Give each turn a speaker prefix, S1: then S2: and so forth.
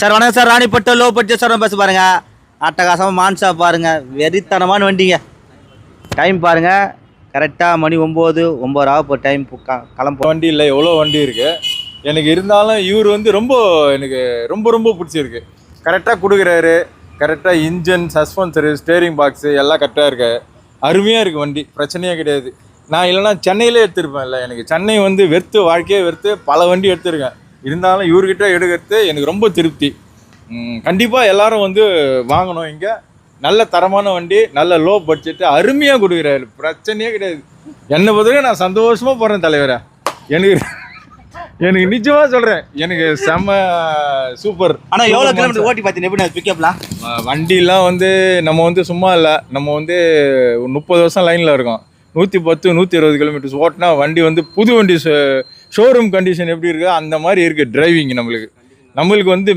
S1: Sir வணக்கம் sir, ராணிப்பட்ட low budget sir bus பாருங்க. அட்டகாசமாக மான்சா பாருங்க, வெறித்தனமான வண்டிங்க. டைம் பாருங்க, கரெக்டாக மணி 9 ஆக இப்போ டைம் கிளம்ப.
S2: வண்டி இல்லை, எவ்வளோ வண்டி இருக்கு எனக்கு. இருந்தாலும் இவர் வந்து எனக்கு ரொம்ப ரொம்ப பிடிச்சிருக்கு. கரெக்டாக கொடுக்குறாரு. கரெக்டாக இன்ஜின், சஸ்பென்சரு, ஸ்டேரிங் பாக்ஸு எல்லாம் கரெக்டாக இருக்கு. அருமையாக இருக்குது வண்டி, பிரச்சனையே கிடையாது. நான் இல்லைனா சென்னையிலே எடுத்திருப்பேன். இல்லை, எனக்கு சென்னை வந்து வாழ்க்கையே வெறுத்து பல வண்டி எடுத்திருக்கேன். இருந்தாலும் இவர்கிட்ட எடுக்கிறது எனக்கு ரொம்ப திருப்தி. கண்டிப்பாக எல்லாரும் வந்து வாங்கணும். இங்கே நல்ல தரமான வண்டி, நல்ல லோ பட்ஜெட்டு, அருமையாக கொடுக்குறாரு. பிரச்சனையே கிடையாது. என்னை பொறுத்தவரைக்கும் நான் சந்தோஷமாக போகிறேன் தலைவரை. எனக்கு நிச்சயமாக சொல்கிறேன், எனக்கு செம்ம சூப்பர்.
S1: ஆனால் எவ்வளோ கிலோமீட்டர் ஓட்டி பார்த்தீங்கன்னா எப்படி பிக்கப்லாம்?
S2: வண்டிலாம் வந்து நம்ம வந்து சும்மா இல்லை, நம்ம வந்து 30 வருஷம் லைனில் இருக்கோம். 110 120 கிலோமீட்டர்ஸ் ஓட்டினா வண்டி வந்து புது வண்டி ஷோரூம் கண்டிஷன் எப்படி இருக்குது அந்த மாதிரி இருக்குது டிரைவிங். நம்மளுக்கு வந்து